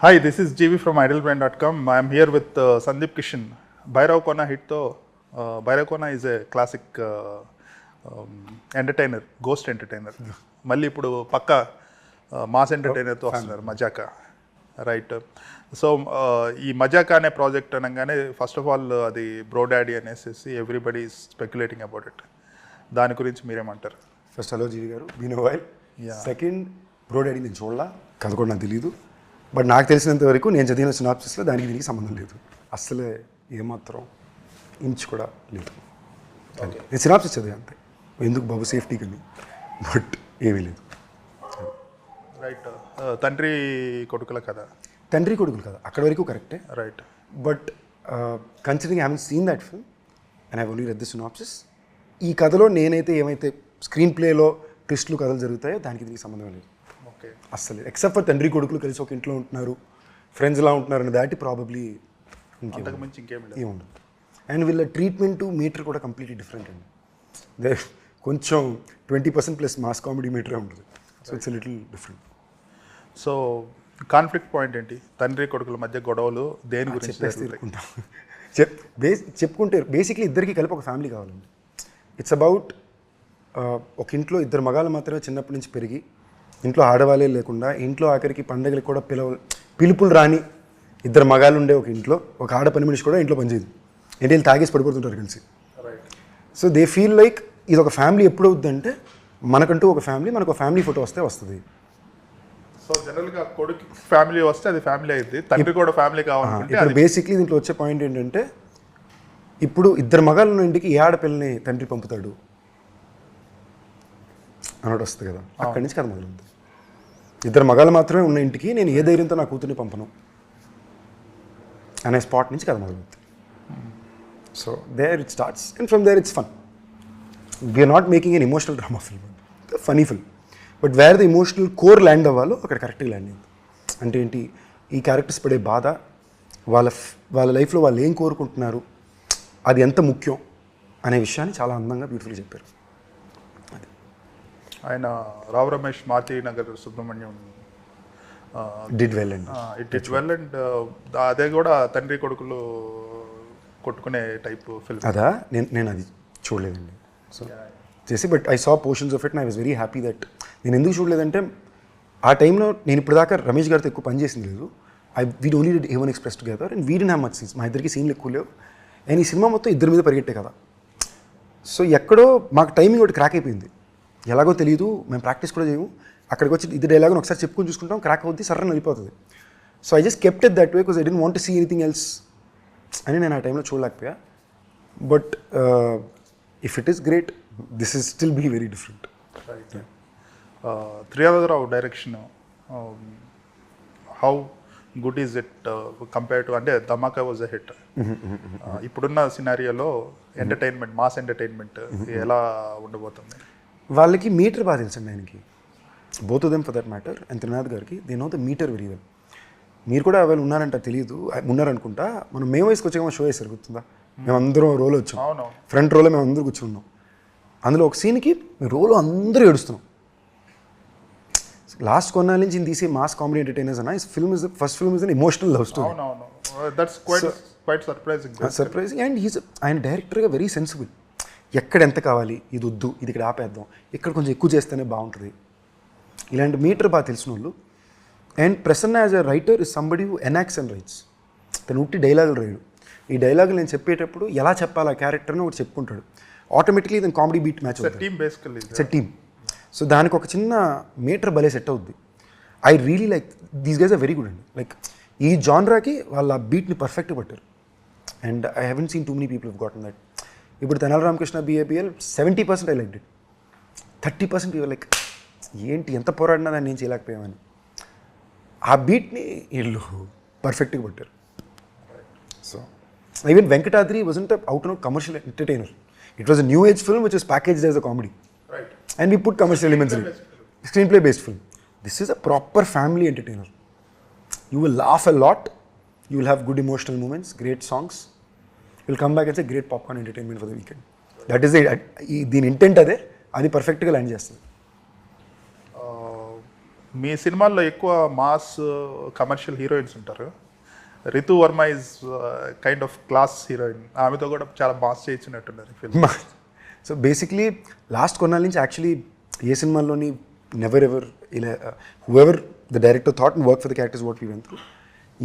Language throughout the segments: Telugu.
Hi, this is Jeevi from idlebrain.com. I am here with Sundeep Kishan. Bhairav Kona hit to Bhairav Kona is a classic entertainer, ghost entertainer. Malli ippudu pakka mass entertainer to vastunaru Mazaka. Right. So ee Mazaka ane project anangane first of all the bro daddy అనేసి everybody is speculating about it. దాని గురించి మీరేమంటారు? ఫస్ట్ హలో జీవి గారు, been while. Second, bro daddy నేను చూడాల, కథ కూడా నాకు తెలియదు. బట్ నాకు తెలిసినంత వరకు నేను చదివిన సినాప్సిస్లో దానికి దీనికి సంబంధం లేదు, అస్సలే ఏమాత్రం ఇంచ్ కూడా లేదు. నేను సినాప్సిస్ చదివా అంతే, ఎందుకు బాబు సేఫ్టీ కానీ, బట్ ఏమీ లేదు. రైట్. తండ్రి కొడుకుల కదా, తండ్రి కొడుకులు కదా, అక్కడ వరకు కరెక్టే. Right. But considering I haven't seen that film and I only read the synopsis, ఈ కథలో నేనైతే ఏమైతే స్క్రీన్ ప్లేలో ట్విస్ట్లు కథలు జరుగుతాయో దానికి దీనికి సంబంధం లేదు. ఓకే. అస్సలు ఎక్సెప్ట్ ఫర్ తండ్రి కొడుకులు కలిసి ఒక ఇంట్లో ఉంటున్నారు, ఫ్రెండ్స్లా ఉంటున్నారు అని దాటి ప్రాబబ్లీ ఏముండదు. అండ్ వీళ్ళ ట్రీట్మెంట్ మీటర్ కూడా కంప్లీట్లీ డిఫరెంట్ అండి. కొంచెం 20% ప్లస్ మాస్ కామెడీ మీటరే ఉంటుంది. So it's little different. So conflict point ఏంటి? తండ్రి కొడుకుల మధ్య గొడవలు దేని గురించి చెప్పుకుంటాం? చెప్పుకుంటే బేసిక్లీ ఇద్దరికి కలిపి ఒక ఫ్యామిలీ కావాలండి. ఇట్స్ అబౌట్ ఒక ఇంట్లో ఇద్దరు మగాళ్ళు మాత్రమే చిన్నప్పటి నుంచి పెరిగి ఇంట్లో ఆడవాళ్ళే లేకుండా, ఇంట్లో ఆఖరికి పండగలకు కూడా పిలుపులు రాని ఇద్దరు మగాళ్ళు ఉండే ఒక ఇంట్లో ఒక ఆడ పని మనిషి కూడా ఇంట్లో పనిచేయదు. ఏంటి వీళ్ళు తాగేసి పడిపోతుంటారు కలిసి. సో దే ఫీల్ లైక్ ఇది ఒక ఫ్యామిలీ ఎప్పుడు అవుతుందంటే మనకంటూ ఒక ఫ్యామిలీ, మనకు ఒక ఫ్యామిలీ ఫోటో వస్తే వస్తుంది. సో జనరల్గా కొడుకు ఫ్యామిలీ వస్తే అది ఫ్యామిలీ అయింది, తండ్రి కూడా ఫ్యామిలీ కావాలంటే. ఇప్పుడు బేసిక్లీ దీంట్లో వచ్చే పాయింట్ ఏంటంటే, ఇప్పుడు ఇద్దరు మగాళ్ళు ఉన్న ఇంటికి ఏ ఆడపిల్లని తండ్రి పంపుతాడు అన్నట్టు వస్తుంది కదా, అక్కడి నుంచి కథ మొదలవుతుంది. ఇద్దరు మగాళ్ళు మాత్రమే ఉన్న ఇంటికి నేను ఏ ధైర్యంతో నా కూతుర్ని పంపను అనే స్పాట్ నుంచి కథ మొదలవుతుంది. So there it starts and from there it's fun. We're not making an emotional drama film, funny film. But where the emotional core land అవ్వాలో అక్కడ కరెక్ట్గా ల్యాండ్ అయింది. అంటే ఏంటి, ఈ క్యారెక్టర్స్ పడే బాధ, వాళ్ళ లైఫ్లో వాళ్ళు ఏం కోరుకుంటున్నారు, అది ఎంత ముఖ్యం అనే విషయాన్ని చాలా అందంగా బ్యూటిఫుల్గా చెప్పారు. ఆయన Rao Ramesh Maruti Nagar Subrahmanyam did well and and అదే కూడా తండ్రి కొడుకులు కొట్టుకునే టైప్ ఫిల్మ్. అదా నేను అది చూడలేదండి. సో చేసి but I saw portions of it and I was very happy that. నేను ఎందుకు చూడలేదంటే ఆ టైంలో నేను ఇప్పుడు దాకా రమేష్ గారితో ఎక్కువ పని చేసింది లేదు. We'd only did A1 Express together and we didn't have much scenes. మా ఇద్దరికి సీన్లు ఎక్కువ లేవు అండ్ ఈ సినిమా మొత్తం ఇద్దరి మీద పరిగెట్టే కదా. సో ఎక్కడో మాకు టైమింగ్ ఒకటి క్రాక్ అయిపోయింది, ఎలాగో తెలియదు, మేము ప్రాక్టీస్ కూడా చేయము. అక్కడికి వచ్చి ఇది డైలాగ్ ఒకసారి చెప్పుకొని చూసుకుంటాం, క్రాక్ అవుద్ది, సర్రని వెళ్ళిపోతుంది. So I just kept it that way because I don't want to see anything else అని నేను ఆ టైంలో చూడలేకపోయా. But if it is great, this is still be very different. Trinadha Rao direction how good is it compare to, అంటే ధమాకా వాజ్ అ హిట్. ఇప్పుడున్న సినారియోలో ఎంటర్టైన్మెంట్, మాస్ ఎంటర్టైన్మెంట్ ఎలా ఉండబోతుంది? వాళ్ళకి మీటర్ బాగా తెలుసండి ఆయనకి, both of them for that matter. And Trinath గారికి they know the metre very well. మీరు కూడా వాళ్ళు ఉన్నారంట తెలియదు, ఉన్నారనుకుంటా. మనం మేము వయసుకు వచ్చాక షో వేసారు, గుర్తుందా? మేము అందరం రోలో వచ్చాం, ఫ్రంట్ రోలో మేము అందరూ కూర్చున్నాం. అందులో ఒక సీన్కి రోలో అందరూ ఏడుస్తున్నాం. లాస్ట్ కొన్నాళ్ళ నుంచి తీసే మాస్ కామెడీ ఎంటర్టైనర్స్ అన్న film is first film is an emotional love story. Surprising. And ఆయన డైరెక్టర్గా వెరీ సెన్సిబుల్. ఎక్కడ ఎంత కావాలి, ఇది వద్దు, ఇది ఇక్కడ ఆపేద్దాం, ఇక్కడ కొంచెం ఎక్కువ చేస్తేనే బాగుంటుంది, ఇలాంటి మీటర్ బాగా తెలిసిన వాళ్ళు. And Prasanna as a writer is somebody who enacts and writes. తను ఉట్టి డైలాగులు రాయడు. ఈ డైలాగులు నేను చెప్పేటప్పుడు ఎలా చెప్పాలి ఆ క్యారెక్టర్ని ఒకటి చెప్పుకుంటాడు. ఆటోమేటిక్లీ ఇది కామెడీ బీట్ మ్యాచ్ అవుతుంది. It's a team. సో దానికి ఒక చిన్న మీటర్ భలే సెట్ అవుద్ది. I really like these guys are very good అండి. లైక్ ఈ జాన్రాకి వాళ్ళ బీట్ని పర్ఫెక్ట్గా పట్టారు. And I haven't seen too many people have gotten that. ఇప్పుడు Tenali Ramakrishna BABL 70% I like it, 30% your like ఏంటి ఎంత పోరాడినా దాన్ని నేను చేయలేకపోయామని. ఆ బీట్ని వీళ్ళు పర్ఫెక్ట్గా పట్టారు. So even Venkatadri wasn't out and out commercial entertainer. It was a new age film which was packaged as a comedy and we put commercial elements in it. Screenplay based film. This is a proper family entertainer. You will laugh a lot, you will have good emotional moments, great songs. You will come back and say great popcorn entertainment for the weekend. That is the intent ade, adi perfect ga land chestadi. మీ సినిమాల్లో ఎక్కువ మాస్ కమర్షియల్ హీరోయిన్స్ ఉంటారు. Ritu Varma is kind of class heroine. ఆమెతో కూడా చాలా మాస్ చేయించినట్టున్నారు ఫిల్మ్. సో బేసిక్లీ లాస్ట్ కొన్నాళ్ళ నుంచి యాక్చువల్లీ ఏ సినిమాల్లోని నెవర్ ఎవర్ ఇలా whoever the director thought and work for the characters what we went through.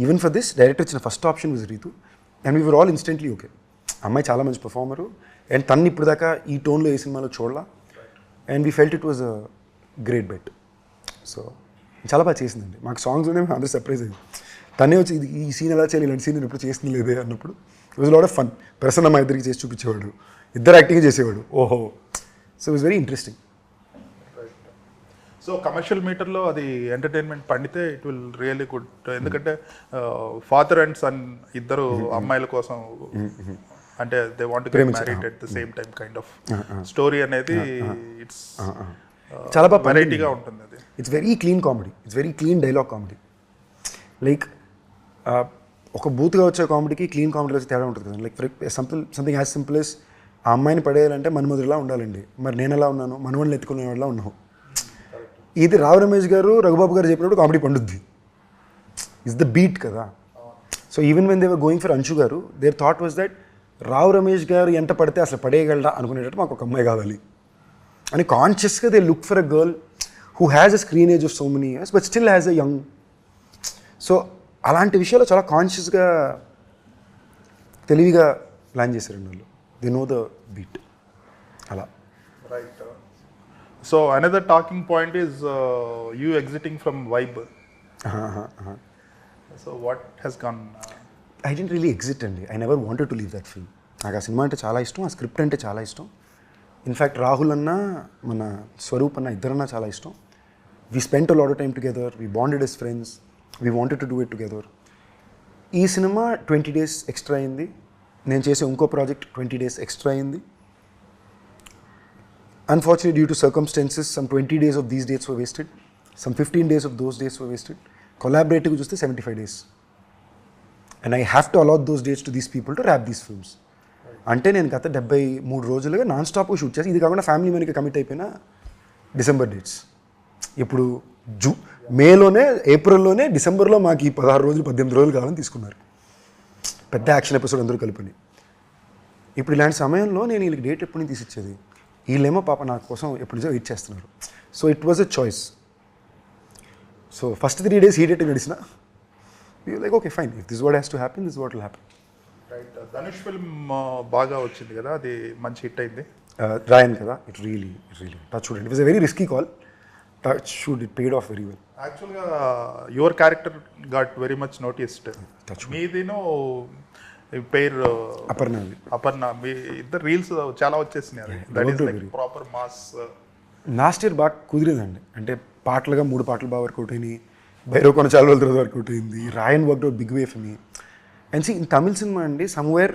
Even for this director ఇచ్చిన first option was Ritu and we were all instantly okay. అమ్మాయి చాలా మంచి పర్ఫార్మరు అండ్ తను ఇప్పుడు దాకా ఈ టోన్లో ఏ సినిమాలో చూడాల and we felt it was a great bet. So చాలా బాగా చేసిందండి. మాకు సాంగ్స్లోనే మేము అందరూ సర్ప్రైజ్ అయ్యింది. తనే వచ్చి ఇది ఈ సీన్ ఎలా చేయాలి, ఇలాంటి సీన్ నేను ఎప్పుడు చేసింది లేదే అన్నప్పుడు it was lot of fun. Prasanna మా ఇద్దరికి చేసి చూపించేవాడు, ఇద్దరు యాక్టింగ్ చేసేవాడు. ఓహో, so it was very interesting. So commercial మీటర్లో అది ఎంటర్టైన్మెంట్ పండితే ఇట్ విల్ రియల్లీ గుడ్. ఎందుకంటే ఫాదర్ అండ్ సన్ ఇద్దరు అమ్మాయిల కోసం అంటే they want to get married at the same time kind of story అనేది ఇట్స్ చాలా బాగా వెరైటీగా ఉంటుంది. అది it's very clean comedy, it's very clean dialogue comedy. Like ఒక బూత్గా వచ్చే కామెడీకి క్లీన్ కామెడీలో వచ్చే తేడా ఉంటుంది కదా. Like something as simple as ఆ అమ్మాయిని పడేయాలంటే మన్మధుడిలా ఉండాలండి, మరి నేను ఎలా ఉన్నాను, మనవాళ్ళని ఎత్తుకునేవాడిలా ఉన్నావు. ఇది రావు రమేష్ గారు రఘుబాబు గారు చెప్పినప్పుడు కామెడీ పండుద్ది. ఇస్ ద బీట్ కదా. So even when they were going for Anshu గారు there thought was that Rao Ramesh గారు ఎంత పడితే అసలు పడేయగలరా అనుకునేటట్టు మాకు ఒక అమ్మాయి కావాలి అని కాన్షియస్గా they look for a girl who has a screen age of so many years but still has a young. So అలాంటి విషయాలు చాలా కాన్షియస్గా తెలివిగా ప్లాన్ చేశారండి వాళ్ళు. దే నో ద బీట్ అలా. Right. So another talking point is you exiting from vibe. So what has gone? I didn't really exit అండి. I never wanted to leave that film. నాకు ఆ సినిమా అంటే చాలా ఇష్టం, ఆ స్క్రిప్ట్ అంటే చాలా ఇష్టం. ఇన్ఫ్యాక్ట్ రాహుల్ అన్న మన స్వరూప్ అన్న ఇద్దరన్నా చాలా ఇష్టం. We spent a lot of time together, we bonded as friends, we wanted to do it together. ఈ సినిమా 20 days ఎక్స్ట్రా అయింది, నేను చేసే ఇంకో ప్రాజెక్ట్ 20 days ఎక్స్ట్రా అయింది. Unfortunately, due to circumstances, some 20 days of these dates were wasted. Some 15 days of those days were wasted. Collaborative just 75 days. And I have to allot those dates to these people to wrap these films. అంటే నేను గత 73 రోజులుగా నాన్ స్టాప్గా షూట్ చేసి, ఇది కాకుండా ఫ్యామిలీ మనకి కమిట్ అయిపోయిన డిసెంబర్ డేట్స్. ఇప్పుడు మేలోనే, ఏప్రిల్లోనే, డిసెంబర్లో మాకు ఈ 16 రోజులు 18 రోజులు కావాలని తీసుకున్నారు. పెద్ద యాక్షన్ ఎపిసోడ్ అందరూ కలిపని. ఇప్పుడు ఇలాంటి సమయంలో నేను వీళ్ళకి డేట్ ఎప్పుడు నుంచి తీసిచ్చేది, వీళ్ళేమో పాప నా కోసం ఎప్పుడు నుంచో వెయిట్ చేస్తున్నారు. So it was a choice. So first 3 days హీట్ ఎట్టి నడిచిన like okay fine, if this what has to happen, this what will happen. Right. Dhanush film బాగా వచ్చింది కదా, అది మంచి హిట్ అయింది. రాయన్ కదా, it really touch wood. It was a very risky call. Touch wood, it paid off very well. యాక్చువల్గా your character got very much noticed. మీదినో పేరు అపర్ణ, మీ ఇద్దరు రీల్స్ చాలా వచ్చేసినాయి. That is like proper mass. Last year బాగా కుదిరిందండి. అంటే పాటలుగా 3 పాటలు బాగా వర్కౌట్ అయినాయి, భైరవ్ కొన చాలా రోజుల తర్వాత వర్కౌట్ అయింది, Raayan work out big way for me. And see in Tamil cinema అండి, somewhere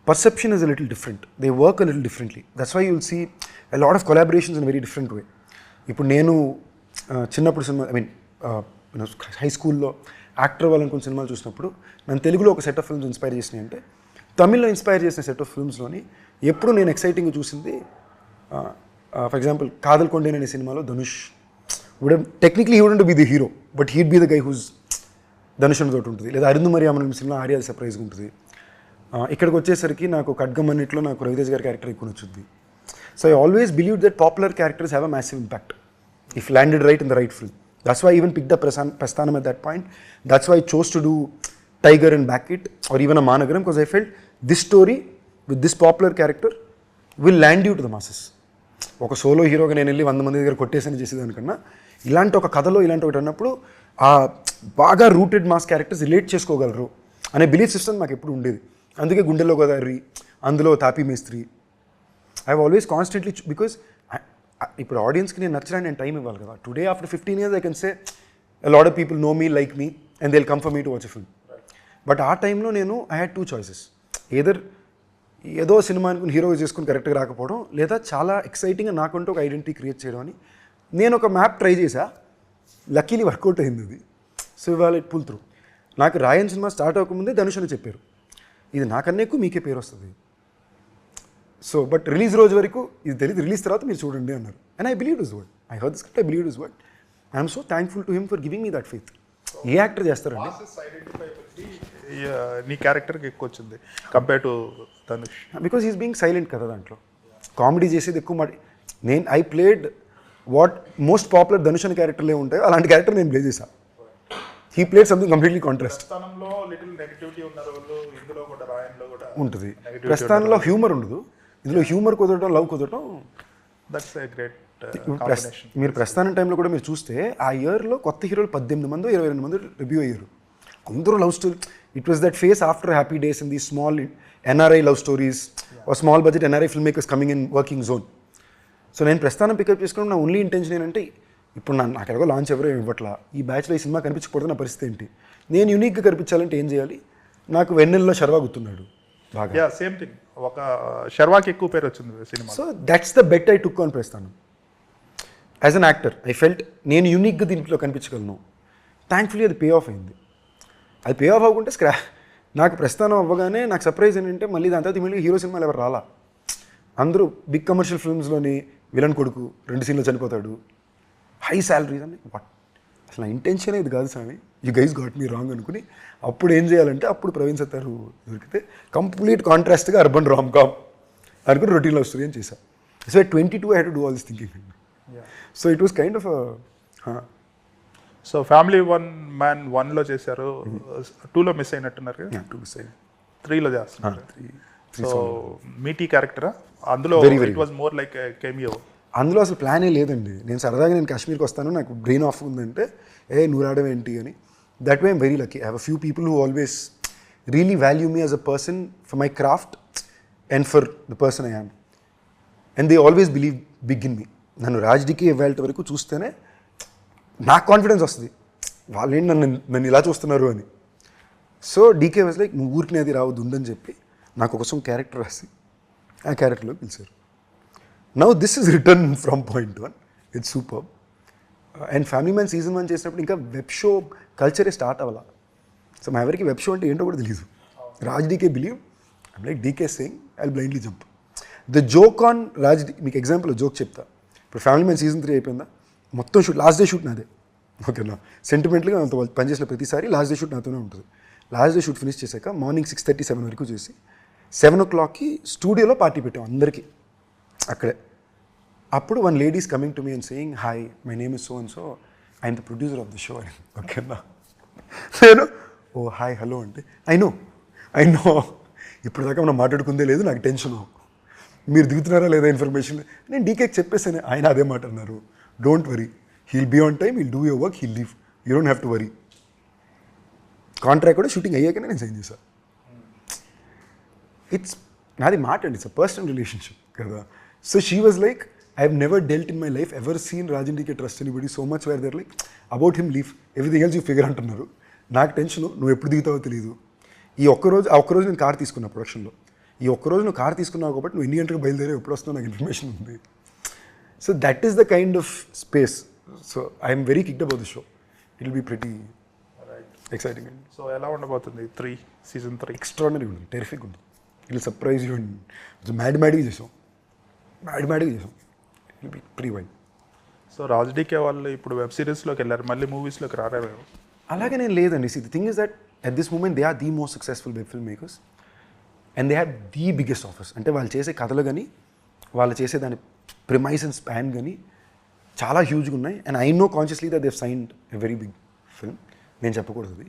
perception is a little different, they work a little differently. That's why you will see a lot of collaborations in very different way. ఇప్పుడు నేను చిన్నప్పుడు సినిమా, ఐ మీన్ హై స్కూల్లో యాక్టర్ అవ్వాలనుకున్న సినిమాలు చూసినప్పుడు నన్ను తెలుగులో ఒక సెట్ ఆఫ్ ఫిల్మ్స్ ఇన్స్పైర్ చేసినాయి అంటే, తమిళ్లో ఇన్స్పైర్ చేసిన సెట్ ఆఫ్ ఫిల్మ్స్లోని ఎప్పుడు నేను ఎక్సైటింగ్గా చూసింది, ఫర్ ఎగ్జాంపుల్ కాదల్ కొండేన్ అనే సినిమాలో Dhanush technically he wouldn't be the hero, but he'd be the guy whose Dhanush తోటి ఉంటుంది. లేదా అరుంధు మరి అమన సినిమా ఆర్య సర్ప్రైజ్గా ఉంటుంది. ఇక్కడికి వచ్చేసరికి నాకు ఖడ్గం అన్నింటిలో నాకు రవితేజ్ గారి క్యారెక్టర్ ఎక్కువ నచ్చుద్ది. So I always believe that popular characters have a massive impact if landed right in the right film. That's why I even picked up Prasthanam at that point. That's why I chose to do Tiger and Back It or even a Managaram, because I felt this story with this popular character will land you to the masses. ఒక సోలో హీరోగా నేను వెళ్ళి 100 మంది దగ్గర కొట్టేసని చేసేదానికన్నా ఇలాంటి ఒక కథలో ఇలాంటి ఒకటి అన్నప్పుడు ఆ బాగా రూటెడ్ మాస్ క్యారెక్టర్స్ రిలేట్ చేసుకోగలరు అనే బిలీఫ్ సిస్టమ్ నాకు ఎప్పుడు ఉండేది. అందుకే గుండెల్లో గోదావరి, అందులో తాపీ మేస్త్రి, I have always constantly, because ఇప్పుడు ఆడియన్స్కి నేను నచ్చడానికి నేను టైం ఇవ్వాలి కదా. Today after 15 years I can say a lot of people know me, like me, and they'll come for me to watch a film. But ఆ టైంలో నేను ఐ హ్యాడ్ 2 choices. ఏదర్ ఏదో సినిమా అనుకుని హీరో చేసుకుని కరెక్ట్గా రాకపోవడం, లేదా చాలా ఎక్సైటింగ్గా నాకంటూ ఒక ఐడెంటిటీ క్రియేట్ చేయడం అని నేను ఒక మ్యాప్ ట్రై చేశా. లక్కీలీ వర్కౌట్ అయింది అది. సో ఇవాళ ఇట్ పుల్ త్రూ. నాకు రాయన్ సినిమా స్టార్ట్ అవ్వకముందే ధనుష్ అని చెప్పారు, ఇది నాకన్నా ఎక్కువ మీకే పేరు వస్తుంది. సో బట్ రిలీజ్ రోజు వరకు ఇది తెలియదు, రిలీజ్ తర్వాత మీరు చూడండి అన్నారు. And I believe this word, I heard the script, I believe this word. I'm so thankful to him for giving me that faith. A actor చేస్తారండి? నీ క్యారెక్టర్కి ఎక్కువ వచ్చింది compare to Dhanush. Because is being silent కదా దాంట్లో. కామెడీ చేసేది ఎక్కువ నేను I played what most popular Dhanush అనే క్యారెక్టర్లే ఉంటాయి, అలాంటి క్యారెక్టర్ నేను ప్లే చేశాను. He played something completely contrast. ఉంటుంది. ప్రస్థానంలో హ్యూమర్ ఉండదు, ఇందులో హ్యూమర్ కుదరడం, లవ్ కుదరడం. That's a great. మీరు ప్రస్థానం టైంలో కూడా మీరు చూస్తే ఆ ఇయర్లో కొత్త హీరోలు 18 మంది 22 మంది రివ్యూ అయ్యారు. అందరూ love story. It was that face after happy days in the small NRI love stories, small budget NRI film makers coming in working zone. So నేను ప్రస్థానం పికప్ చేసుకుని నా ఓన్లీ ఇంటెన్షన్ ఏంటంటే, ఇప్పుడు నాకు ఎలాగో లాంచ్ ఎవరో ఇవ్వట్లా, ఈ బ్యాచ్లో ఈ సినిమా కనిపించకపోతే నా పరిస్థితి ఏంటి, నేను యూనిక్గా కనిపించాలంటే ఏం చేయాలి? నాకు వెన్నెల్లో శర్వా గుర్తున్నాడు బాగా. సేమ్ థింగ్, ఒక శర్వాకి ఎక్కువ పేరు వచ్చింది cinema. So that's the bet I took on Prasthanam. As an actor I felt నేను యూనిక్గా దీంట్లో కనిపించగలను. థ్యాంక్ఫుల్లీ అది పే ఆఫ్ అయింది. అది పే ఆఫ్ అవ్వకుంటే నాకు ప్రస్థానం అవ్వగానే నాకు సర్ప్రైజ్ ఏంటంటే, మళ్ళీ దాని తర్వాత ఇమీడియట్గా హీరో సినిమాలు ఎవరు రాలా. అందరూ బిగ్ కమర్షియల్ ఫిల్మ్స్లోని విలన్ కొడుకు 2 సీన్లో చనిపోతాడు, హై శాలరీస్ అని. వాట్ అసలు నా ఇంటెన్షన్ ఇది కాదు స్వామి, you guys got me wrong అనుకుని అప్పుడు ఏం చేయాలంటే, అప్పుడు ప్రవీణ్ సత్తారు దొరికితే కంప్లీట్ కాంట్రాస్ట్గా అర్బన్ రామ్ కామ్ అనుకుని రొటీన్ లవ్ స్టోరీ అని చేశాను. So at 22 I had to do all this thinking. So it was kind of so family man 1లో చేశారు, 2లో మిస్ అయినట్టున్నారు, 2 మిస్ అయ్యి 3లో చేస్తున్నారు. సో మీటీ క్యారెక్టరా అందులో? It was more like cameo. అందులో అసలు ప్లానే లేదండి. నేను సరదాగా నేను కాశ్మీర్కి వస్తాను, నాకు బ్రెయిన్ ఆఫ్ ఉందంటే నువ్వు రావడం ఏంటి అని. That way I'm very lucky. I have a few people who always really value me as a person for my craft and for the person I am, and they always believe big in me. నన్ను రాజ్డీకి ఇవాళ వరకు చూస్తేనే నాకు కాన్ఫిడెన్స్ వస్తుంది, వాళ్ళేంటి నన్ను ఇలా చూస్తున్నారు అని. సో డీకే వాజ్ లైక్, నువ్వు ఊరికి అది రావద్దు ఉందని చెప్పి నాకు కోసం క్యారెక్టర్ రాసి ఆ క్యారెక్టర్లో పిలిచారు. Now this is return from point 1. It's super. And family man season 1 చేసినప్పుడు ఇంకా వెబ్ షో కల్చరే స్టార్ట్ అవ్వాల. సో మా ఎవరికి వెబ్ షో అంటే ఏంటో కూడా తెలియదు. Raj DK believe, I'm like DK saying I blindly jump. The joke on Raj, మీకు ఎగ్జాంపుల్ జోక్ చెప్తా. ఇప్పుడు ఫ్యామిలీ మ్యాన్ సీజన్ 3 అయిపోయిందా, మొత్తం షూట్ లాస్ట్ డే షూట్ నాదే. ఓకేనా, సెంటిమెంట్గా నాతో పనిచేసిన ప్రతిసారి లాస్ట్ డే షూట్ నాతోనే ఉంటుంది. లాస్ట్ డే షూట్ ఫినిష్ చేశాక మార్నింగ్ 6:30-7 వరకు చేసి 7 o'clockకి స్టూడియోలో పార్టీ పెట్టాం అందరికీ అక్కడే. అప్పుడు one ladies coming to me and saying, hi my name is so and so, I'm the producer of the show అని. ఓకేనా, నేను ఓ హాయ్ హలో అంటే ఐ నో ఇప్పుడు దాకా మనం మాట్లాడుకుందే లేదు, నాకు టెన్షను, మీరు దిగుతున్నారా లేదా ఇన్ఫర్మేషన్. నేను డీకేకి చెప్పేసాను, ఆయన అదే మాట అన్నారు, don't worry, he'll be on time, he'll do your work, he'll leave, you don't have to worry. Contract కూడా షూటింగ్ అయ్యాకనే నేను సైన్ చేశాను. ఇట్స్ నాది మాట అండి, ఇట్స్ అ పర్సనల్ రిలేషన్షిప్ కదా. So she was like, I have never dealt in my life ever seen Raj and DK trust anybody so much where there like about him leave everything else you figure అంటున్నారు. నాకు టెన్షను, నువ్వు ఎప్పుడు దిగుతావో తెలియదు. ఆ ఒక్కరోజు నేను కార్ తీసుకున్నా ప్రొడక్షన్లో, ఈ ఒక్కరోజు నువ్వు కార్ తీసుకున్నావు కాబట్టి నువ్వు ఎన్ని గంటలకు బయలుదేరి ఎప్పుడు వస్తున్నావు నాకు ఇన్ఫర్మేషన్ ఉంది. So that is the kind of space. So I'm very kicked about the show. It will be pretty exciting అండి. సో ఎలా ఉండబోతుంది సీజన్ 3? ఎక్స్ట్రాడినరీ ఉంటుంది, టెరిఫిక్ ఉంటుంది. It will surprise you and మ్యాడ్గా చేసాం. It will be pre wide. So Raj DK వాళ్ళు ఇప్పుడు వెబ్ సిరీస్లోకి వెళ్ళారు, మళ్ళీ మూవీస్లోకి రారేమో. అలాగే నేను లేదండి. See the thing is that at this moment they are the most successful web film makers and they have the biggest offers. అంటే వాళ్ళు చేసే కథలు కానీ వాళ్ళు చేసే దాని ప్రిమైస్ అండ్ స్పాన్ కానీ చాలా హ్యూజ్గా ఉన్నాయి. And I know consciously that they've signed a very big film. నేను చెప్పకూడదు అది,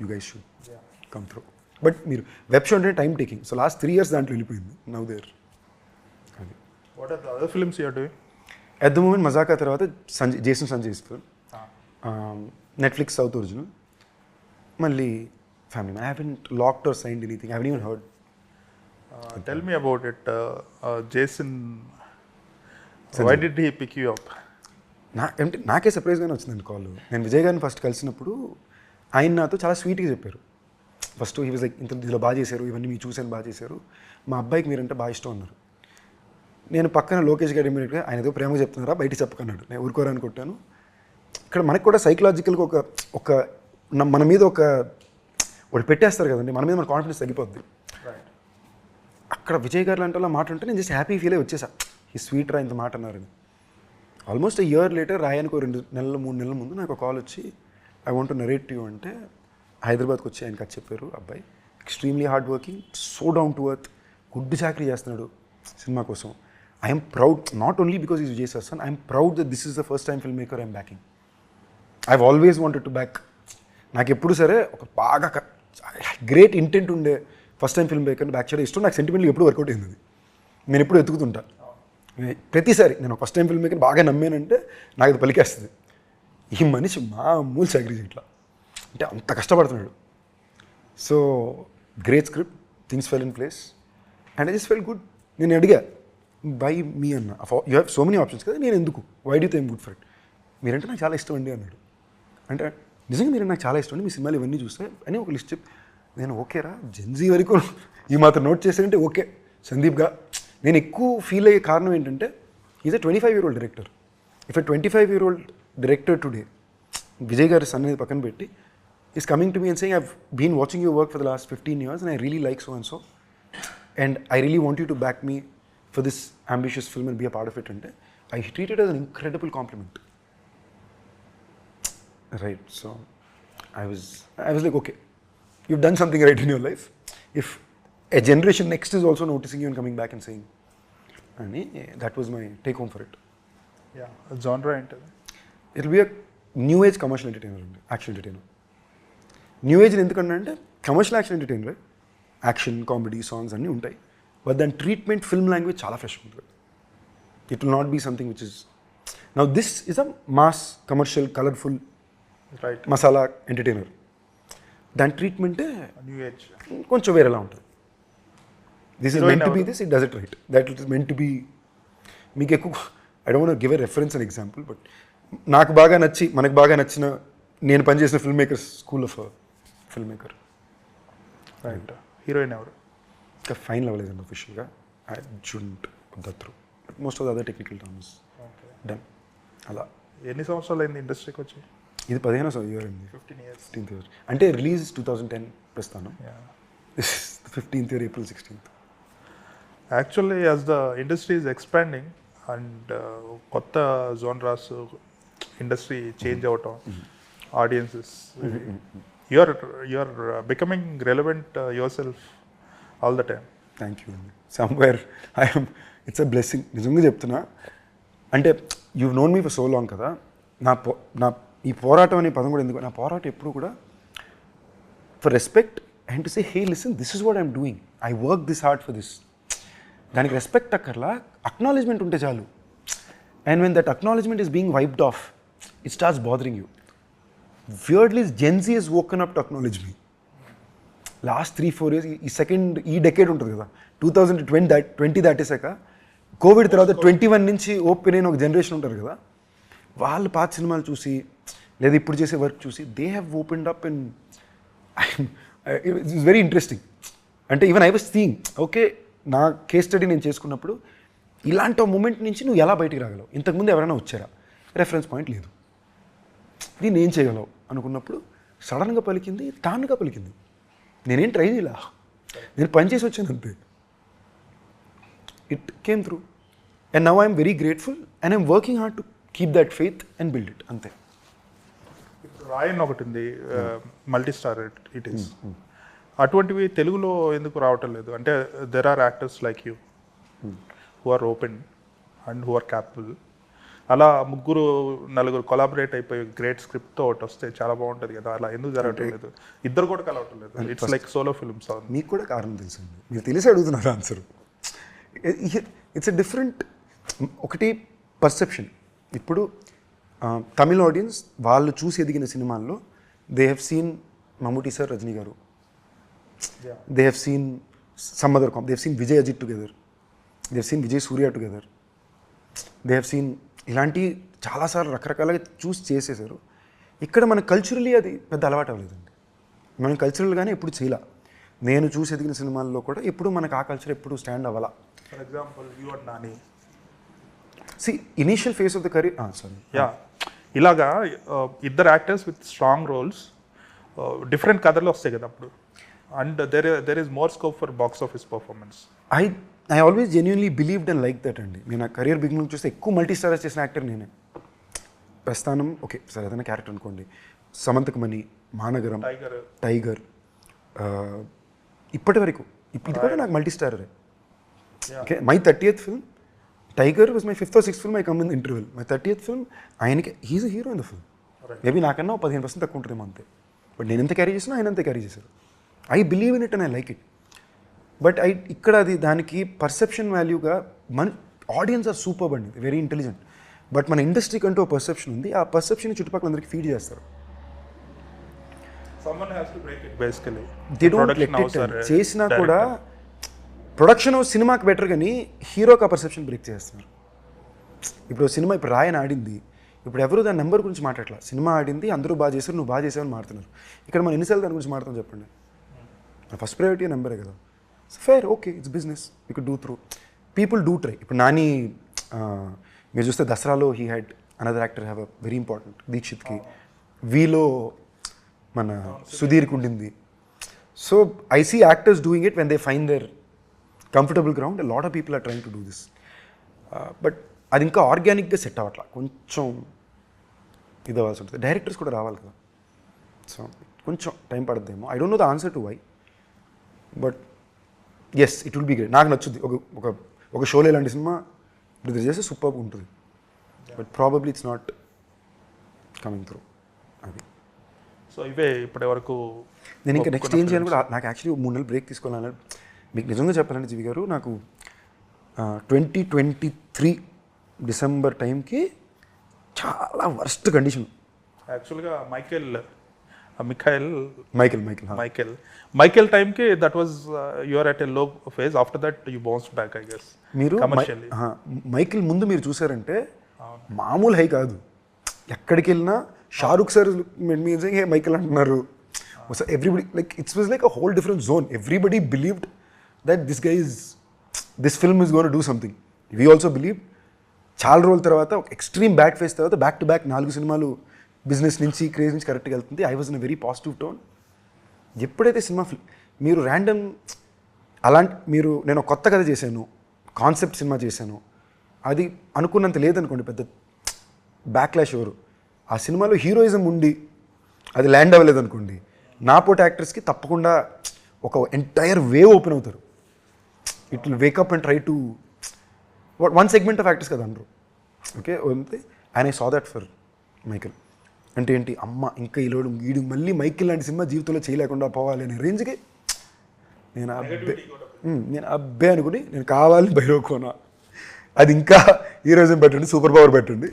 you guys should come through. But మీరు వెబ్ షో అంటే time taking. So last 3 years దాంట్లో వెళ్ళిపోయింది. Now there. What are the other films you are doing? At the moment Mazaka తర్వాత Jason Sanjay's film, Netflix south original, మళ్ళీ family. I haven't locked or signed anything, I haven't even heard. Tell me about it. Jason, why did he pick you up? అంటే నాకే సర్ప్రైజ్గానే వచ్చిందండి కాల్. నేను విజయ్ గారిని ఫస్ట్ కలిసినప్పుడు ఆయన నాతో చాలా స్వీట్గా చెప్పారు. ఫస్ట్ హీ వాజ్ లైక్, ఇంత ఇందులో బాగా చేశారు, ఇవన్నీ మీరు చూసాను బాగా చేశారు, మా అబ్బాయికి మీరంటే బాగా ఇష్టం అన్నారు. నేను పక్కన లోకేష్ గారు ఇమీడియట్గా ఆయన ఏదో ప్రేమ చెప్తున్నారా బయట చెప్పకన్నాడు. నేను ఊరుకోరాని కొట్టాను. ఇక్కడ మనకు కూడా సైకలాజికల్గా ఒక మన మీద ఒకటి పెట్టేస్తారు కదండి, మన మీద మన కాన్ఫిడెన్స్ తగ్గిపోద్ది. అక్కడ విజయ్ గారు లాంటి మాట ఉంటే నేను జస్ట్ హ్యాపీ ఫీల్ అయ్యి వచ్చేసా, ఈ స్వీట్ రా ఇంత మాట అన్నారని. ఆల్మోస్ట్ ఇయర్ లేటర్ రాయనికి 2 నెలలు 3 నెలల ముందు నాకు కాల్ వచ్చి I want to narrate you అంటే హైదరాబాద్కి వచ్చి ఆయనకి అది చెప్పారు. అబ్బాయి extremely hard working, so down to earth, good చాకరీ చేస్తున్నాడు సినిమా కోసం. I'm proud, not only because is Vijay sir son, I'm proud that this is the first time film maker I'm backing. I've always wanted to back. నాకు ఎప్పుడు సరే ఒక బాగా గ్రేట్ ఇంటెంట్ ఉండే ఫస్ట్ టైం ఫిల్మ్ మేకర్ని బ్యాక్ చేయడం ఇష్టం. నాకు సెంటిమెంట్లీ ఎప్పుడు వర్కౌట్ అయింది. నేను ఎప్పుడు ఎత్తుకుతుంటా ప్రతిసారి. నేను ఫస్ట్ టైం ఫిల్మ్ మేకర్ బాగా నమ్మానంటే నాకు అది పలికేస్తుంది. ఈ మనిషి మామూలు చాకరీ ఇట్లా అంటే అంత కష్టపడుతున్నాడు. So great script, things fell in place and I just fell good. నేను అడిగా బై మీ అన్న, you have so many options కదా, నేను ఎందుకు, why do think good for it, మీరంటే నాకు చాలా ఇష్టం అండి అన్నాడు. అంటే నిజంగా మీరు నాకు చాలా ఇష్టం అండి, మీ సినిమాలు ఇవన్నీ చూస్తే అని ఒక లిస్ట్ చెప్పి నేను ఓకేరా జెన్జీ వరకు ఈ మాత్రం నోట్ చేశానంటే ఓకే సందీప్గా. నేను ఎక్కువ ఫీల్ అయ్యే కారణం ఏంటంటే is a 25-year-old director. If a 25-year-old director today, Vijay గారి సన్ అనేది పక్కన పెట్టి, is coming to me and saying I've been watching your work for the last 15 years and I really like so and so and I really want you to back me for this ambitious film and be a part of it అంటే I treat it as an incredible compliment. Right, so I was like, okay, you've done something right in your life. If a generation next is also noticing you and coming back and saying, and that was my take home for it. Yeah, genre ఏంటది? It'll be a new age commercial entertainer అండి, యాక్షన్ ఎంటర్టైనర్. న్యూ ఏజ్ ఎందుకన్నా అంటే commercial action entertainer, action comedy songs అన్నీ ఉంటాయి, బట్ దాని ట్రీట్మెంట్ ఫిల్మ్ లాంగ్వేజ్ చాలా ఫ్రెష్ ఉంటుంది. It will not be something which is now this is a mass commercial colourful right masala entertainer. దాని ట్రీట్మెంటే న్యూ ఏజ్ కొంచెం వేరేలా ఉంటుంది. This is meant to be this, it does it right, that it is meant to be. మీకు ఎక్కువ I don't give a reference and example, but నాకు బాగా నచ్చి మనకు బాగా నచ్చిన నేను పనిచేసిన film makers school of film maker. Right. Heroine ఎవరు? ఇంకా ఫైనల్ అవ్వలేదండి అఫీషియల్గా. I went the through most of the other technical terms done. అలా ఎన్ని సంవత్సరాలు అయింది ఇండస్ట్రీకి వచ్చి? ఇది 15వ ఇయర్ అండి. 15 years. అంటే రిలీజ్ 2010 ప్రస్థానం. 15th year, April 16th. Actually as the industry is expanding and కొత్త జోనరాస్ ఇండస్ట్రీ చేంజ్ అవటం, audiences, you're becoming relevant yourself all the time. Thank you అండి. Somewhere I'm, it's a blessing నిజంగా చెప్తున్నా. అంటే you known me for so long కదా. నా ఈ పోరాటం అనే పదం కూడా ఎందుకు, నా పోరాటం ఎప్పుడు కూడా for respect and to say hey listen this is what I'm doing, I work this hard for this. దానికి రెస్పెక్ట్ అక్కర్లా, అక్నాలెడ్జ్మెంట్ ఉంటే చాలు. And when that acknowledgement is being wiped of, it starts bothering you. Weirdly, Gen Z has woken up to acknowledge me. Last 3-4 years, ఈ డెకేడ్ ఉంటుంది కదా, 2020 దాటేసాక కోవిడ్ తర్వాత 21 నుంచి ఓపెన్ అయిన ఒక జనరేషన్ ఉంటారు కదా, వాళ్ళు పాత సినిమాలు చూసి లేదా ఇప్పుడు చేసే వర్క్ చూసి they have opened up and it's very interesting. అంటే even I was thinking okay, నా కేస్ స్టడీ నేను చేసుకున్నప్పుడు ఇలాంటి మూమెంట్ నుంచి నువ్వు ఎలా బయటికి రాగలవు, ఇంతకుముందు ఎవరైనా వచ్చారా, రెఫరెన్స్ పాయింట్ లేదు, దీన్ని ఏం చేయగలవు అనుకున్నప్పుడు సడన్గా పలికింది, తానుగా పలికింది. నేనేం ట్రై చేయలా, నేను పనిచేసి వచ్చాను అంతే. It came through and now I'm very grateful and I'm working hard to keep that faith and build it అంతే. రాయన్ ఒకటి ఉంది, మల్టీ స్టార్ ఇట్ ఈస్. అటువంటివి తెలుగులో ఎందుకు రావటం లేదు? అంటే there are actors like you who are open and who are capable. అలా 3-4 కొలాబరేట్ అయిపోయి గ్రేట్ స్క్రిప్ట్తో ఒకటి వస్తే చాలా బాగుంటుంది కదా, అలా ఎందుకు జరగటం లేదు? ఇద్దరు కూడా కలవటం లేదు. It's like solo films. మీకు కూడా కారణం తెలుసండి, మీరు తెలిసి అడుగుతున్నారు ఆన్సర్. ఇట్స్ ఎ డిఫరెంట్ ఒకటి పర్సెప్షన్. ఇప్పుడు తమిళ ఆడియన్స్ వాళ్ళు చూసి ఎదిగిన సినిమాల్లో they have seen Mammootty sir, Rajini గారు, they have seen some other they have seen Vijay Ajith together, they have seen Vijay Suriya together, they have seen ఇలాంటి చాలాసార్లు రకరకాలుగా చూసి చేసేసారు. ఇక్కడ మన కల్చరలీ అది పెద్ద అలవాటు అవ్వలేదండి. మనం కల్చరల్గానే ఎప్పుడు చేయలే. నేను చూసి ఎదిగిన సినిమాల్లో కూడా ఎప్పుడు మనకు ఆ కల్చర్ ఎప్పుడు స్టాండ్ అవ్వాలా. For example you and Nani, see initial phase of the career. Sorry, ya, ఇలాగా ఇద్దరు actors with strong roles, different కథలు వస్తాయి కదా అప్పుడు, and there is more scope for box office performance. I always genuinely believed and like that అండి. నేను నా కెరియర్ బిగినింగ్ చూస్తే ఎక్కువ మల్టీ స్టారర్స్ చేసిన యాక్టర్ నేనే. ప్రస్థానం ఓకే సరే ఏదైనా క్యారెక్టర్ అనుకోండి, సమంతకు మణి, మానగరం, టైగర్, ఇప్పటి వరకు ఇది కూడా నాకు మల్టీ స్టారరే. Okay my 30th film Tiger was my 5th or 6th film. I come in interval. My 30th film ఆయనకి he's a hero in the film. Maybe నాకన్నా 15% తక్కువ ఉంటుందేమో అంతే. బట్ నేను ఎంత క్యారీ చేసినా ఆయన అంతే క్యారీ చేశారు. I believe in it and I like it. But ఇక్కడ అది దానికి పర్సెప్షన్ వాల్యూగా మన ఆడియన్స్ ఆర్ సూపర్బ్ అండి, వెరీ ఇంటెలిజెంట్. బట్ మన ఇండస్ట్రీకి అంటూ ఒక పర్సెప్షన్ ఉంది. ఆ పర్సెప్షన్ చుట్టుపక్కల అందరికి ఫీడ్ చేస్తారు. They don't let it. చేసినా కూడా ప్రొడక్షన్ సినిమాకి బెటర్ కానీ హీరోకి ఆ పర్సెప్షన్ బ్రేక్ చేస్తున్నారు. ఇప్పుడు సినిమా ఇప్పుడు రాయని ఆడింది, ఇప్పుడు ఎవరు దాని నెంబర్ గురించి మాట్లాడలా. సినిమా ఆడింది, అందరూ బాగా చేశారు, నువ్వు బాగా చేసావని మాట్లాడుతున్నారు. ఇక్కడ మనం ఎన్నిసార్లు దాని గురించి మాట్లాడతాం చెప్పండి. ఫస్ట్ ప్రయారిటీ నెంబరే కదా. Fair okay it's business, you can do through. People do try. ఇప్పుడు నాని మీరు చూస్తే దసరాలో he had another actor have a very important, దీక్షిత్కి. వీలో మన సుధీర్కి ఉండింది. So I see actors doing it when they find their comfortable ground. Lot of people are trying to do this. But అది ఇంకా ఆర్గానిక్గా సెట్ అవ్వట్లా, కొంచెం ఇది అవ్వాల్సి ఉంటుంది. డైరెక్టర్స్ కూడా రావాలి కదా, సో కొంచెం టైం పడుతుందేమో. I don't know the answer to why, but yes it will be great. నాకు నచ్చుద్ది. ఒక షోలో ఇలాంటి సినిమా ఇప్పుడు చేస్తే సూపర్గా ఉంటుంది. But probably it's not coming through. అది సో ఇవే ఇప్పటి వరకు నేను ఇంకా నెక్స్ట్ ఏం చేయాలి కూడా. నాకు యాక్చువల్లీ 3 నెలలు బ్రేక్ తీసుకోవాలని మీకు నిజంగా చెప్పాలంటే జీవి గారు, నాకు 2023 డిసెంబర్ టైంకి చాలా వర్స్ట్ కండిషన్. యాక్చువల్గా మైకేల్ టైంకి that was you're at a low phase. After that you bounced back I guess. మీరు మైకేల్ ముందు మీరు చూసారంటే మామూలు హై కాదు. ఎక్కడికి వెళ్ళినా షారుఖ్ సార్ హే మైకేల్ అంటున్నారు. Everybody like it's was like a whole different zone. Everybody believed that this film is gonna do something. We also believe. చాలా రోజుల తర్వాత ఒక ఎక్స్ట్రీమ్ బ్యాడ్ ఫేస్ తర్వాత బ్యాక్ టు బ్యాక్ 4 సినిమాలు బిజినెస్ నుంచి క్రేజ్ నుంచి కరెక్ట్గా వెళ్తుంది. I was in a very positive tone. ఎప్పుడైతే సినిమా మీరు ర్యాండమ్ మీరు నేను కొత్త కథ చేశాను, కాన్సెప్ట్ సినిమా చేశాను, అది అనుకున్నంత లేదనుకోండి, పెద్ద బ్యాక్లాష్ ఎవరు. ఆ సినిమాలో హీరోయిజం ఉండి అది ల్యాండ్ అవ్వలేదు అనుకోండి, నా పోటీ యాక్టర్స్కి తప్పకుండా ఒక ఎంటైర్ వేవ్ ఓపెన్ అవుతారు. It will wake up and try to one segment of actors కదా అందరూ. ఓకే అంతే. And I saw that for Michael. అంటే ఏంటి అమ్మ ఇంకా వీడు మళ్ళీ మైకేల్ లాంటి సినిమా జీవితంలో చేయలేకుండా పోవాలి అనే రేంజ్కి నేను అబ్బే అనుకుని నేను కావాలి బైరోకోనా. అది ఇంకా హీరోయిజం పెట్టండి, సూపర్ పవర్ పెట్టండి,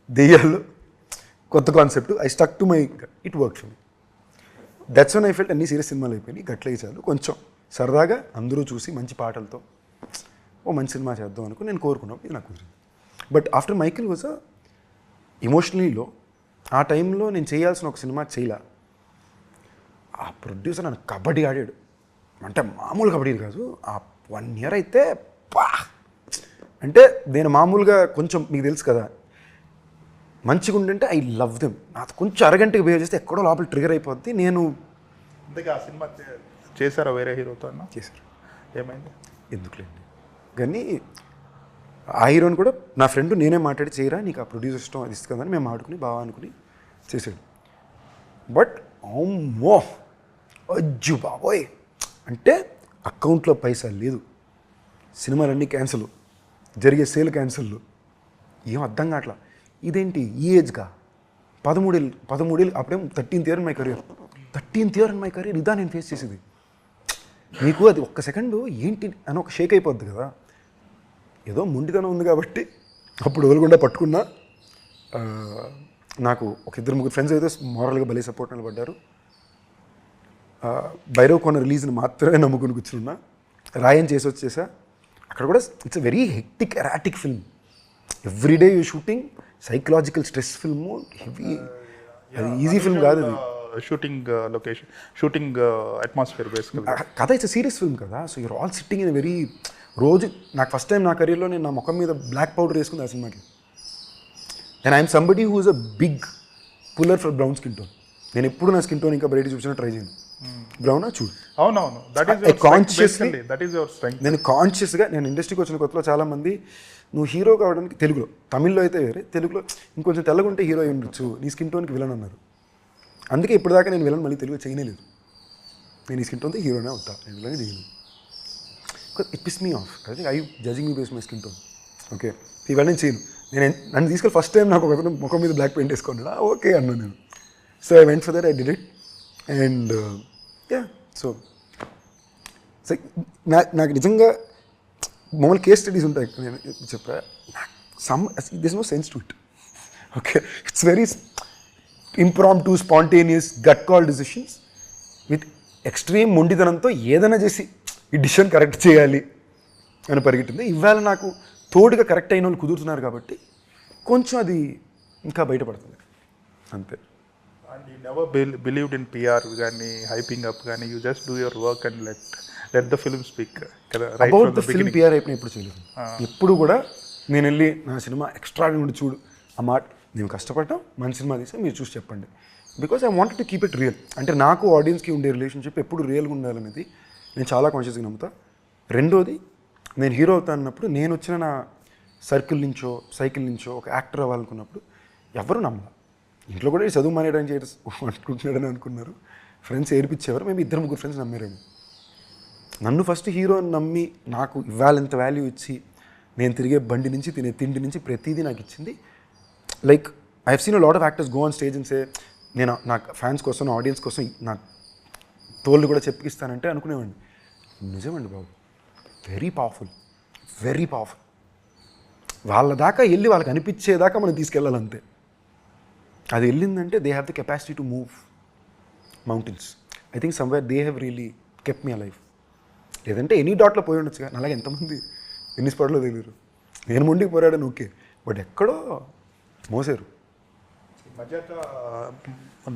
దెయ్యాల్లో కొత్త concept. I stuck to my it work for me. That's one I felt అన్ని సీరియస్ సినిమాలు అయిపోయినాయి. గట్లే చాలు కొంచెం సరదాగా అందరూ చూసి మంచి పాటలతో మంచి సినిమా చేద్దాం అనుకుని నేను కోరుకున్నప్పుడు ఇది నాకు కుదిరింది. But after Michael was emotionally లో. ఆ టైంలో నేను చేయాల్సిన ఒక సినిమా చేయలే. ఆ ప్రొడ్యూసర్ నన్ను కబడ్డీ ఆడాడు. అంటే మామూలు కబడ్డీ కాదు. ఆ 1 year అయితే అంటే నేను మామూలుగా కొంచెం మీకు తెలుసు కదా మంచిగా ఉండంటే ఐ లవ్ దెమ్. నాకు కొంచెం అరగంటకి బిహేవ్ చేస్తే ఎక్కడో లోపల ట్రిగర్ అయిపోద్ది. నేను ఆ సినిమా చేశారా వేరే హీరోతో? చేశారు. ఏమైంది? ఎందుకులేండి కానీ ఆ హీరోని కూడా నా ఫ్రెండ్ నేనే మాట్లాడి చేయరా నీకు ఆ ప్రొడ్యూసర్ ఇష్టం అది ఇస్తుందని మేము ఆడుకుని బాగా అనుకుని చేసాడు. బట్ అమ్మో అజ్జు బాబోయ్ అంటే అకౌంట్లో పైసా లేదు, సినిమాలన్నీ క్యాన్సిల్, జరిగే సేల్ క్యాన్సిల్, ఏం అర్థం కావట్లా. ఇదేంటి ఈ ఏజ్గా 13 ఏళ్ళు అప్పుడేం 13th year in my career. 13th year in my career ఇదా నేను ఫేస్ చేసేది. మీకు అది ఒక్క సెకండు ఏంటి అని ఒక షేక్ అయిపోద్ది కదా. ఏదో మొండితనం ఉంది కాబట్టి అప్పుడు వదలకుండా పట్టుకున్నా. నాకు ఒక 2-3 ఫ్రెండ్స్ అయితే మోరల్గా భలే సపోర్ట్ నిలబడ్డారు. భైరవ్ కోన రిలీజ్ని మాత్రమే నమ్ముకుని కూర్చున్నా. రాయన్ చేసి వచ్చేసా. అక్కడ కూడా it's a very hectic erratic film. Everyday you shooting, psychological stress film, heavy. అది ఈజీ ఫిల్మ్ కాదు. అది షూటింగ్ లొకేషన్, షూటింగ్ అట్మాస్ఫియర్ బేసికల్గా. కథ ఇట్స్ సీరియస్ ఫిల్మ్ కదా. So you're all sitting in very రోజు. నాకు ఫస్ట్ టైం నా కెరీర్లో నేను నా ముఖం మీద బ్లాక్ పౌడర్ వేసుకుంది ఆ సినిమాకి. And I'm somebody who is a big puller for brown skin tone. నేను ఎప్పుడు నా స్కిన్ టోన్ ఇంకా బయట చూసినా ట్రై చేయను. బ్రౌనా చూడు. అవునవును, that is consciously that is your strength. నేను కాన్షియస్గా నేను ఇండస్ట్రీకి వచ్చిన కొత్తలో చాలామంది నువ్వు హీరో కావడానికి తెలుగులో, తమిళ్లో అయితే వేరే, తెలుగులో ఇంకొంచెం తెల్లగా ఉంటే హీరో అయి ఉండొచ్చు, నీ స్కిన్ టోన్కి విలన్ అన్నారు. అందుకే ఇప్పటిదాకా నేను విలన్ మళ్ళీ తెలుగు చేయలేదు. నేను ఈ స్కిన్ టోన్తో హీరోనే అవుతా, నేను విలన్ చేయను. It pisses me off. I think I judging me base my skin tone. Okay, ఇవన్నీ నేను చేయను. నన్ను తీసుకెళ్ళి ఫస్ట్ టైం నాకు ఒక ముఖం మీద బ్లాక్ పెయింట్ వేసుకున్నాడు, ఓకే అన్నాను నేను. So I went for that, I did it. And yeah, so నాకు నిజంగా మామూలు కేస్ స్టడీస్ ఉంటాయి, నేను చెప్పా, this no sense to it. Okay, it's very impromptu, spontaneous, gut call decisions with extreme మొండితనంతో ఏదైనా చేసి ఈ డిసిషన్ కరెక్ట్ చేయాలి అని పరిగెట్టింది. ఇవాళ నాకు తోడుగా కరెక్ట్ అయిన వాళ్ళు కుదురుతున్నారు కాబట్టి కొంచెం అది ఇంకా బయటపడుతుంది అంతే. And you never believed in PR కానీ హైపింగ్ అప్ కానీ, you just do your work and let the film speak కదా. అబౌట్ ద ఫిల్మ్ పిఆర్ అయిపోయినా ఎప్పుడు చేయలేదు. ఎప్పుడు కూడా నేను వెళ్ళి నా సినిమా ఎక్స్ట్రా నుండి చూడు ఆ మాట, మేము కష్టపడ్డాం, మంచి సినిమా తీసాం, మీరు చూసి చెప్పండి. Because I wanted to keep it real. అంటే నాకు ఆడియన్స్కి ఉండే రిలేషన్షిప్ ఎప్పుడు రియల్గా ఉండాలనేది నేను చాలా కాన్షియస్గా నమ్ముతా. రెండోది, నేను హీరో అవుతా అన్నప్పుడు నేను వచ్చిన నా సర్కిల్ నుంచో సైకిల్ నుంచో ఒక యాక్టర్ అవ్వాలనుకున్నప్పుడు ఎవరు నమ్మలా. ఇంట్లో కూడా చదువు మానేయడానికి అనుకుంటున్నాడని అనుకున్నారు, ఫ్రెండ్స్ ఏర్పించేవారు, మేము 2-3 ఫ్రెండ్స్ నమ్మారేమో. నన్ను ఫస్ట్ హీరో అని నమ్మి నాకు ఇవ్వాలంత వాల్యూ ఇచ్చి నేను తిరిగే బండి నుంచి తినే తిండి నుంచి ప్రతిదీ నాకు ఇచ్చింది. Like I have seen a lot of actors go on stage and say, నేను నా ఫ్యాన్స్ కోసం, నా ఆడియన్స్ కోసం నా తోళ్ళు కూడా చెప్పిస్తానంటే అనుకునేవాడిని. నిజమండి బాబు, వెరీ పవర్ఫుల్, వెరీ పవర్ఫుల్. వాళ్ళ దాకా వెళ్ళి వాళ్ళకి అనిపించేదాకా మనం తీసుకెళ్ళాలంతే. అది వెళ్ళిందంటే they have the capacity to move mountains. I think somewhere they have really kept me alive. లేదంటే ఎనీ డాట్లో పోయి ఉండొచ్చు కానీ అలాగే ఎంతమంది ఎన్ని స్పాట్లో తెలియరు. నేను ముందుకు పోరాడాను ఓకే, బట్ ఎక్కడో మోసారు. మజాకా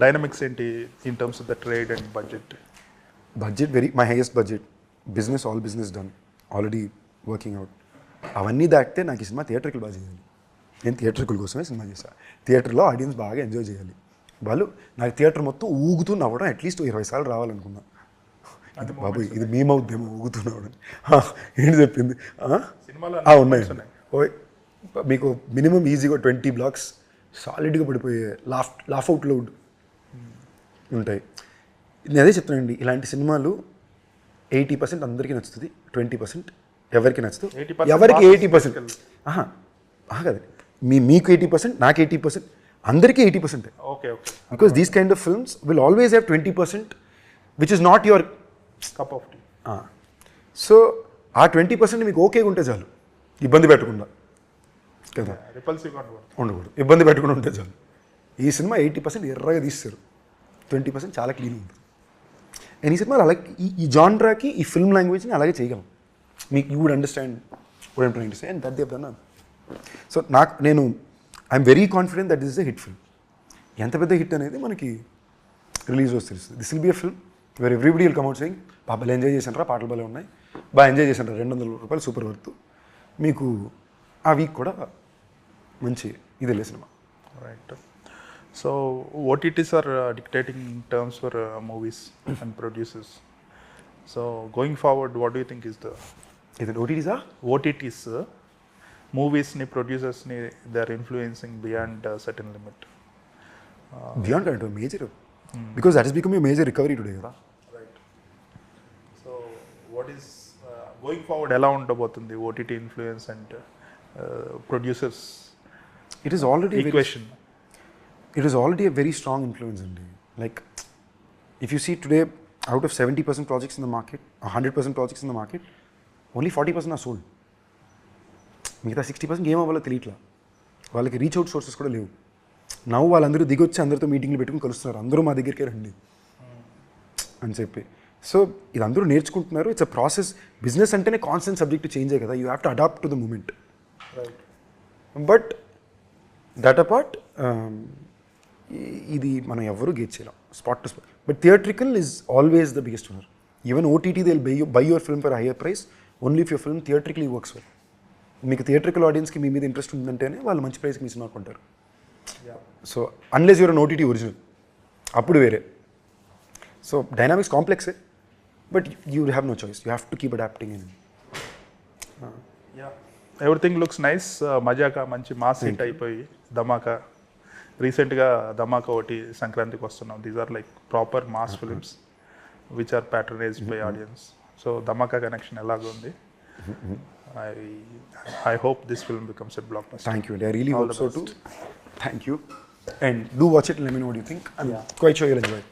డైనమిక్స్ ఏంటి in terms of the trade and budget? Budget my highest budget, business, all business done, already working out. అవన్నీ దాటితే నాకు ఈ సినిమా థియేటర్కి బాగా చేయాలి. నేను థియేటర్కుల కోసమే సినిమా చేశాను. థియేటర్లో ఆడియన్స్ బాగా ఎంజాయ్ చేయాలి. వాళ్ళు నాకు థియేటర్ మొత్తం ఊగుతూ నవ్వడం అట్లీస్ట్ 20 సార్లు రావాలనుకున్నా. ఇది బాబు ఇది మేమవుద్దేమో ఊగుతూ నవ్వడం. ఏంటి చెప్పింది ఉన్నాయి. మీకు మినిమం ఈజీగా 20 బ్లాక్స్ సాలిడ్గా పడిపోయే లాఫ్ అవుట్ లౌడ్ ఉంటాయి. నేను అదే చెప్తానండి, ఇలాంటి సినిమాలు 80% అందరికీ నచ్చుతుంది, 20% ఎవరికి నచ్చదు. ఎవరికి 80% కాదు, మీకు 80%, నాకు 80%, అందరికీ 80%. Okay okay. Because these kind of films will always have 20% which is not your cup of tea. So ఆ 20% మీకు ఓకేగా ఉంటే చాలు, ఇబ్బంది పెట్టకుండా కదా, ఉండకూడదు, ఇబ్బంది పెట్టకుండా ఉంటే చాలు. ఈ సినిమా 80% ఎర్రగా తీస్తారు, 20% చాలా క్లీన్ ఉంటుంది. అండ్ ఈ సినిమాలు అలాగే ఈ జాన్రాకి, ఈ ఫిల్మ్ లాంగ్వేజ్ని అలాగే చేయగలం. మీకు you would understand what I'm trying to say and that they have done. So I'm very confident that this is a hit film. ఎంత పెద్ద హిట్ అనేది మనకి రిలీజ్ వస్తే తెలుస్తుంది. This will be a film where everybody will come out saying బాగా ఎంజాయ్ చేశాను రా, పాటలు బాగా ఉన్నాయి, బాగా ఎంజాయ్ చేశాను రా, 200 రూపాయలు సూపర్ వర్త్. మీకు ఆ వీక్ కూడా మంచి ఇది వెళ్ళే cinema. Right. So OTTs are dictating terms for movies and producers. So going forward, what do you think is the OTTs movies ni producers ni they are influencing beyond a certain limit? Beyond that, major, because that is becoming a major recovery today, right? So what is going forward ఎలా ఉండబోతుంది OTT influence and producers? It is already equation. It is already a very strong influence in it. Like, if you see today, out of 70% projects in the market, 100% projects in the market, only 40% are sold. మిగతా 60% ఏం అవ్వాలో తెలియట్లా. వాళ్ళకి రీచ్ అవుట్ సోర్సెస్ కూడా లేవు. నవ్వు వాళ్ళందరూ దిగొచ్చి అందరితో మీటింగ్లు పెట్టుకుని కలుస్తున్నారు, అందరూ మా దగ్గరికే రండి అని చెప్పి. సో ఇది అందరూ నేర్చుకుంటున్నారు. It's a process. బిజినెస్ అంటేనే కాన్స్టెంట్ సబ్జెక్ట్ చేంజ్ కదా, you have to adapt to the moment. But that apart ఇది మనం ఎవరు గేట్ చేయలేం spot to spot. But theatrical is always the biggest winner. Even OTT they will buy your film for higher price only if your film theatrically works well. మీకు థియేట్రికల్ ఆడియన్స్కి మీ మీద ఇంట్రెస్ట్ ఉందంటేనే వాళ్ళు మంచి ప్రైస్కి మీ సినిమా కొంటారు. So unless your OTT original, అప్పుడు వేరే. సో డైనామిక్స్ కాంప్లెక్సే, but you have no choice, you have to keep adapting and everything looks nice. Mazaka మంచి మాస్ హిట్ అయిపోయి, ధమాకా రీసెంట్గా ధమాకా ఒకటి సంక్రాంతికి వస్తున్నాం. These are like proper mass films which are patronized by audience. So Dhamaka connection ఎలాగో ఉంది. I hope this film becomes a blockbuster. Thank you. I really All hope the so best. too. Thank you. And do watch it and let me know what you think. I'm quite sure you'll enjoy it.